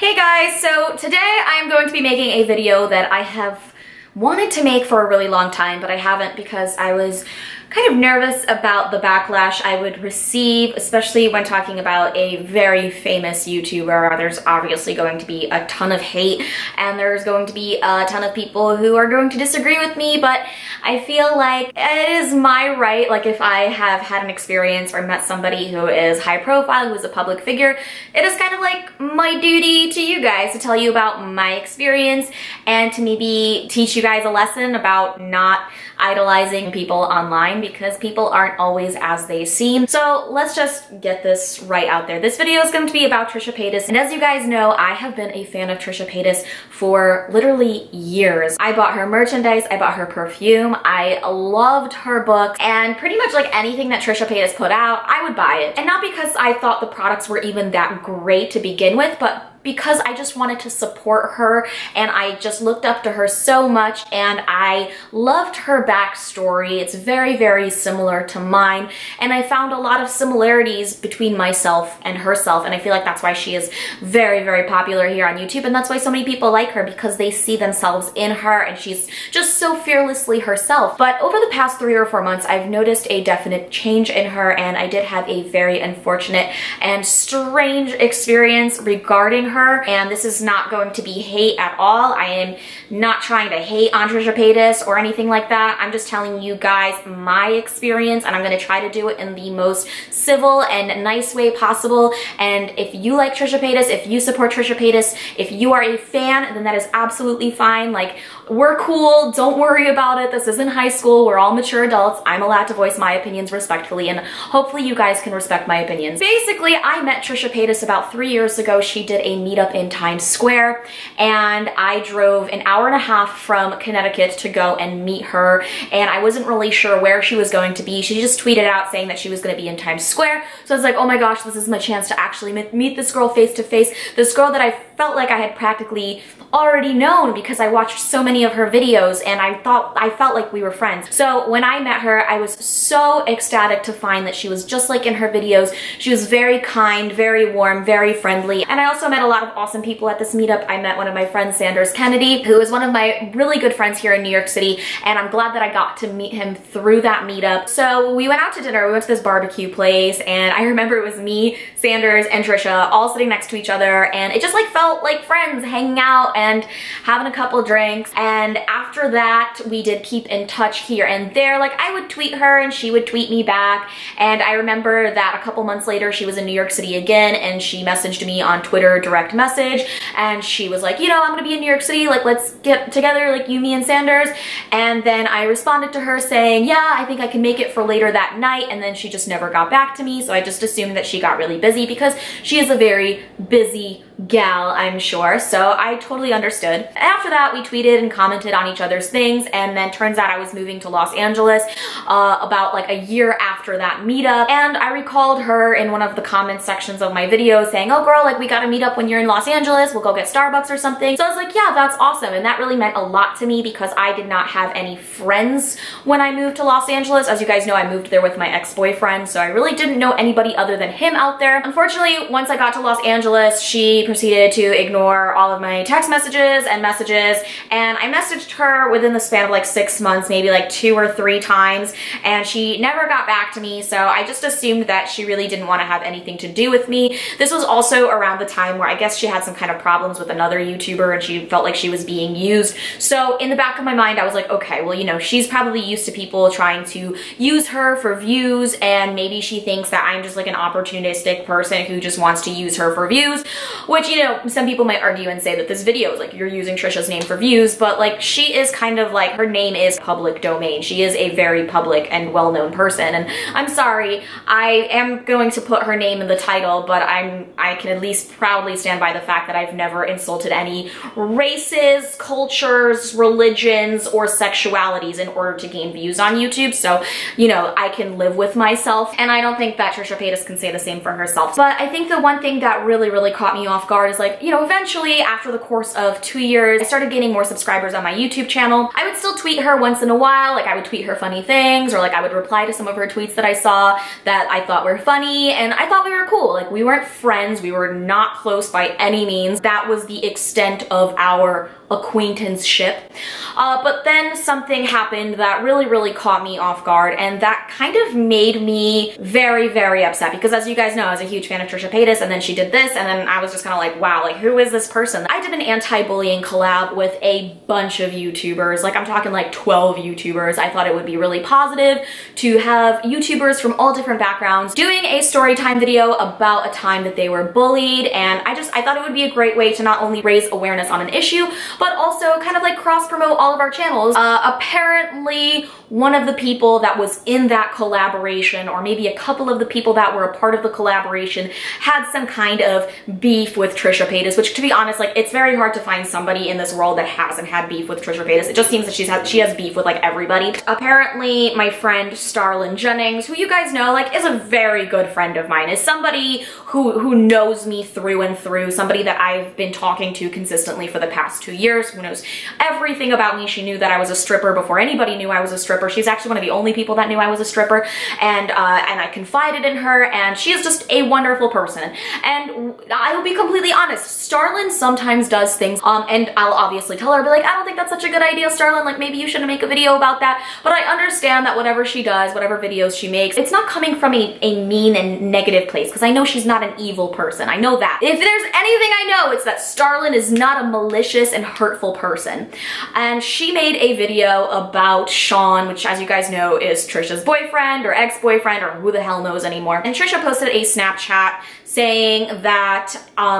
Hey guys, so today I'm going to be making a video that I have wanted to make for a really long time, but I haven't because I was kind of nervous about the backlash I would receive, especially when talking about a very famous YouTuber. There's obviously going to be a ton of hate and there's going to be a ton of people who are going to disagree with me, but I feel like it is my right, like if I have had an experience or met somebody who is high profile, who is a public figure, it is kind of like my duty to you guys to tell you about my experience and to maybe teach you guys a lesson about not idolizing people online, because people aren't always as they seem. So let's just get this right out there. This video is going to be about Trisha Paytas, and as you guys know, I have been a fan of Trisha Paytas for literally years. I bought her merchandise, I bought her perfume, I loved her books, and pretty much like anything that Trisha Paytas put out, I would buy it. And not because I thought the products were even that great to begin with, but because I just wanted to support her and I just looked up to her so much and I loved her backstory. It's very, very similar to mine, and I found a lot of similarities between myself and herself, and I feel like that's why she is very, very popular here on YouTube, and that's why so many people like her, because they see themselves in her and she's just so fearlessly herself. But over the past 3 or 4 months, I've noticed a definite change in her, and I did have a very unfortunate and strange experience regarding her, and this is not going to be hate at all. I am not trying to hate on Trisha Paytas or anything like that. I'm just telling you guys my experience, and I'm going to try to do it in the most civil and nice way possible. And if you like Trisha Paytas, if you support Trisha Paytas, if you are a fan, then that is absolutely fine. Like, we're cool, don't worry about it. This isn't high school, we're all mature adults. I'm allowed to voice my opinions respectfully, and hopefully you guys can respect my opinions. Basically, I met Trisha Paytas about 3 years ago. She did a meetup in Times Square, and I drove an hour and a half from Connecticut to go and meet her, and I wasn't really sure where she was going to be. She just tweeted out saying that she was going to be in Times Square, so I was like, oh my gosh, this is my chance to actually meet this girl face to face, this girl that I felt like I had practically already known because I watched so many of her videos and I felt like we were friends. So when I met her, I was so ecstatic to find that she was just like in her videos. She was very kind, very warm, very friendly, and I also met a lot of awesome people at this meetup. I met one of my friends, Sanders Kennedy, who is one of my really good friends here in New York City, and I'm glad that I got to meet him through that meetup. So we went out to dinner, we went to this barbecue place, and I remember it was me, Sanders, and Trisha all sitting next to each other, and it just like felt like friends hanging out and having a couple drinks. And after that, we did keep in touch here and there. Like, I would tweet her and she would tweet me back, and I remember that a couple months later she was in New York City again, and she messaged me on Twitter direct message, and she was like, you know, I'm gonna be in New York City, like let's get together, like you, me, and Sanders. And then I responded to her saying, yeah, I think I can make it for later that night, and then she just never got back to me, so I just assumed that she got really busy because she is a very busy gal, I'm sure, so I totally understood. After that, we tweeted and commented on each other's things, and then turns out I was moving to Los Angeles about like a year after that meetup, and I recalled her in one of the comment sections of my video saying, oh girl, like we gotta meet up when you're in Los Angeles, we'll go get Starbucks or something. So I was like, yeah, that's awesome, and that really meant a lot to me because I did not have any friends when I moved to Los Angeles. As you guys know, I moved there with my ex-boyfriend, so I really didn't know anybody other than him out there. Unfortunately, once I got to Los Angeles, she proceeded to ignore all of my text messages and I messaged her within the span of like 6 months, maybe like 2 or 3 times, and she never got back to me, so I just assumed that she really didn't want to have anything to do with me. This was also around the time where I guess she had some kind of problems with another YouTuber and she felt like she was being used. So in the back of my mind, I was like, okay, well, you know, she's probably used to people trying to use her for views, and maybe she thinks that I'm just like an opportunistic person who just wants to use her for views, which, you know, some people might argue and say that this video is like, you're using Trisha's name for views, but like she is kind of like, her name is public domain. She is a very public and well-known person, and I'm sorry, I am going to put her name in the title, but I can at least proudly stand by the fact that I've never insulted any races, cultures, religions, or sexualities in order to gain views on YouTube. So, you know, I can live with myself, and I don't think that Trisha Paytas can say the same for herself. But I think the one thing that really caught me off guard is, like, you know, eventually after the course of 2 years, I started gaining more subscribers on my YouTube channel. I would still tweet her once in a while, like I would tweet her funny things, or like I would reply to some of her tweets that I saw that I thought were funny, and I thought we were cool. Like, we weren't friends, we were not close by any means. That was the extent of our acquaintanceship. But then something happened that really caught me off guard, and that kind of made me very upset, because as you guys know, I was a huge fan of Trisha Paytas, and then she did this, and then I was just kind of like, wow, like who is this person? I did an anti-bullying collab with a bunch of YouTubers, like I'm talking like 12 YouTubers. I thought it would be really positive to have YouTubers from all different backgrounds doing a story time video about a time that they were bullied, and I thought it would be a great way to not only raise awareness on an issue, but also kind of like cross-promote all of our channels. Apparently, one of the people that was in that collaboration, or maybe a couple of the people that were a part of the collaboration, had some kind of beef with Trisha Paytas, which, to be honest, like, it's very hard to find somebody in this world that hasn't had beef with Trisha Paytas. It just seems that she has beef with like everybody. Apparently, my friend Starlyn Jennings, who you guys know, like, is a very good friend of mine, is somebody who knows me through and through, somebody that I've been talking to consistently for the past 2 years, who knows everything about me. She knew that I was a stripper before anybody knew I was a stripper. She's actually one of the only people that knew I was a stripper, and I confided in her, and she is just a wonderful person. And I will be completely honest, Starlyn sometimes does things, and I'll obviously tell her, I'll be like, I don't think that's such a good idea, Starlyn, like maybe you shouldn't make a video about that. But I understand that whatever she does, whatever videos she makes, it's not coming from a mean and negative place, because I know she's not an evil person. I know that. If there's anything I know, it's that Starlyn is not a malicious and hurtful person. And she made a video about Sean, which, as you guys know, is Trisha's boyfriend or ex-boyfriend or who the hell knows anymore. And Trisha posted a Snapchat saying that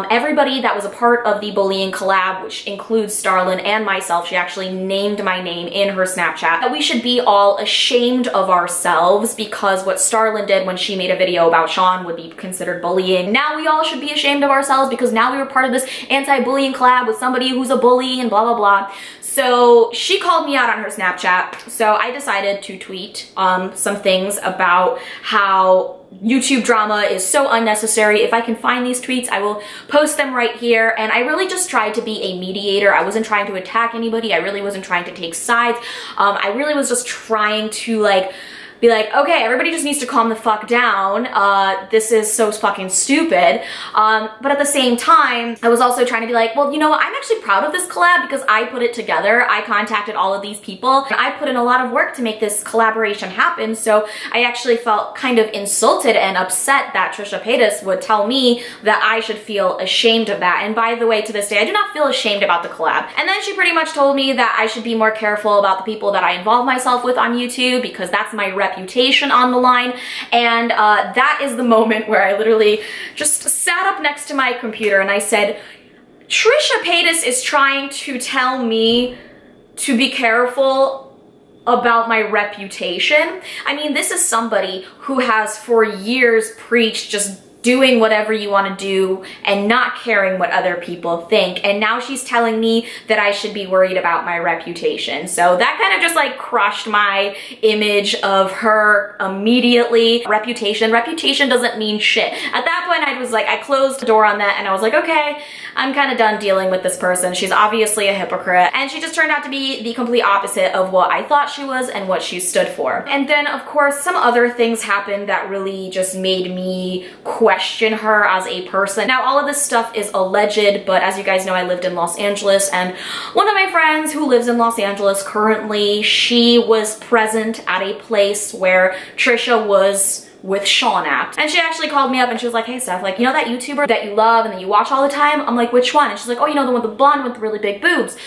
everybody that was a part of the bullying collab, which includes Starlyn and myself, she actually named my name in her Snapchat, that we should be all ashamed of ourselves, because what Starlyn did when she made a video about Sean would be considered bullying. Now we all should be ashamed of ourselves because now we were part of this anti-bullying collab with somebody who's a bully and blah blah blah. So she called me out on her Snapchat, so I decided to tweet some things about how YouTube drama is so unnecessary. If I can find these tweets, I will post them right here. And I really just tried to be a mediator. I wasn't trying to attack anybody. I really wasn't trying to take sides. I really was just trying to be like, okay, everybody just needs to calm the fuck down. This is so fucking stupid. But at the same time, I was also trying to be like, well, you know what? I'm actually proud of this collab because I put it together. I contacted all of these people, and I put in a lot of work to make this collaboration happen. So I actually felt kind of insulted and upset that Trisha Paytas would tell me that I should feel ashamed of that. And by the way, to this day, I do not feel ashamed about the collab. And then she pretty much told me that I should be more careful about the people that I involve myself with on YouTube, because that's my reputation on the line. And that is the moment where I literally just sat up next to my computer and I said, Trisha Paytas is trying to tell me to be careful about my reputation. I mean, this is somebody who has for years preached just doing whatever you want to do and not caring what other people think. And now she's telling me that I should be worried about my reputation. So that kind of just like crushed my image of her immediately. Reputation doesn't mean shit. At that point, I closed the door on that and I was like, okay, I'm kind of done dealing with this person. She's obviously a hypocrite. And she just turned out to be the complete opposite of what I thought she was and what she stood for. And then, of course, some other things happened that really just made me question her as a person. Now, all of this stuff is alleged, but as you guys know, I lived in Los Angeles, and one of my friends who lives in Los Angeles currently, she was present at a place where Trisha was with Sean at. And she actually called me up and she was like, hey Steph, like, you know that YouTuber that you love and that you watch all the time? I'm like, which one? And she's like, oh, you know, the one with the blonde with the really big boobs.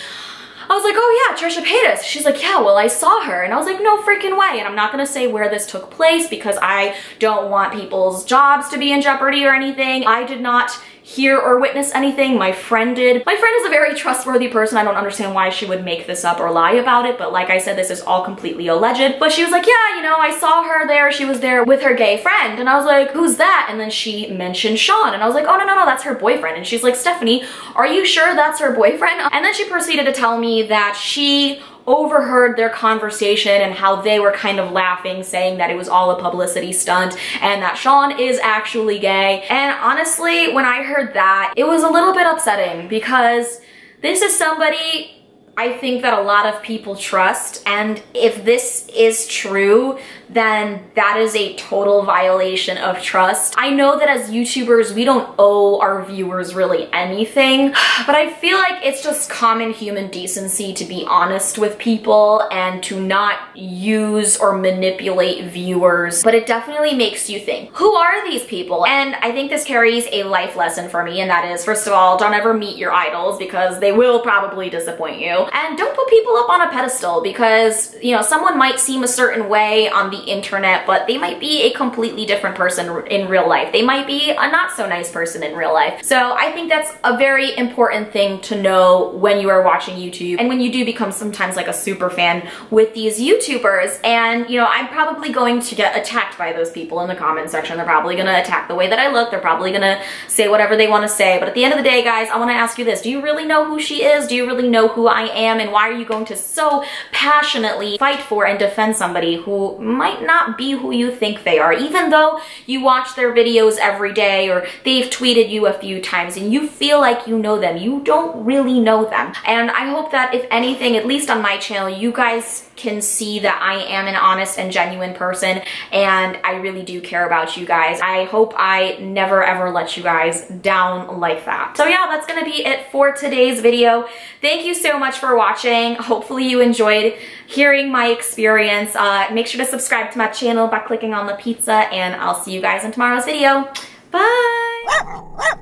I was like, oh yeah, Trisha Paytas. She's like, yeah, well, I saw her. And I was like, no freaking way. And I'm not gonna say where this took place because I don't want people's jobs to be in jeopardy or anything. I did not hear or witness anything. My friend did. My friend is a very trustworthy person. I don't understand why she would make this up or lie about it, but like I said, this is all completely alleged. But she was like, yeah, you know, I saw her there. She was there with her gay friend. And I was like, who's that? And then she mentioned Sean. And I was like, oh, no, that's her boyfriend. And she's like, Stephanie, are you sure that's her boyfriend? And then she proceeded to tell me that she overheard their conversation and how they were kind of laughing, saying that it was all a publicity stunt and that Sean is actually gay. And honestly, when I heard that, it was a little bit upsetting because this is somebody I think that a lot of people trust, and if this is true, then that is a total violation of trust. I know that as YouTubers, we don't owe our viewers really anything, but I feel like it's just common human decency to be honest with people and to not use or manipulate viewers, but it definitely makes you think, who are these people? And I think this carries a life lesson for me, and that is, first of all, don't ever meet your idols because they will probably disappoint you. And don't put people up on a pedestal because, you know, someone might seem a certain way on the internet, but they might be a completely different person in real life. They might be a not so nice person in real life. So I think that's a very important thing to know when you are watching YouTube and when you do become sometimes like a super fan with these YouTubers. And, you know, I'm probably going to get attacked by those people in the comment section. They're probably gonna attack the way that I look. They're probably gonna say whatever they want to say. But at the end of the day, guys, I want to ask you this. Do you really know who she is? Do you really know who I am? And why are you going to so passionately fight for and defend somebody who might not be who you think they are, even though you watch their videos every day or they've tweeted you a few times and you feel like you know them? You don't really know them. And I hope that if anything, at least on my channel, you guys can see that I am an honest and genuine person and I really do care about you guys. I hope I never ever let you guys down like that. So yeah, that's gonna be it for today's video. Thank you so much for watching. Hopefully you enjoyed hearing my experience. Make sure to subscribe to my channel by clicking on the pizza, and I'll see you guys in tomorrow's video. Bye!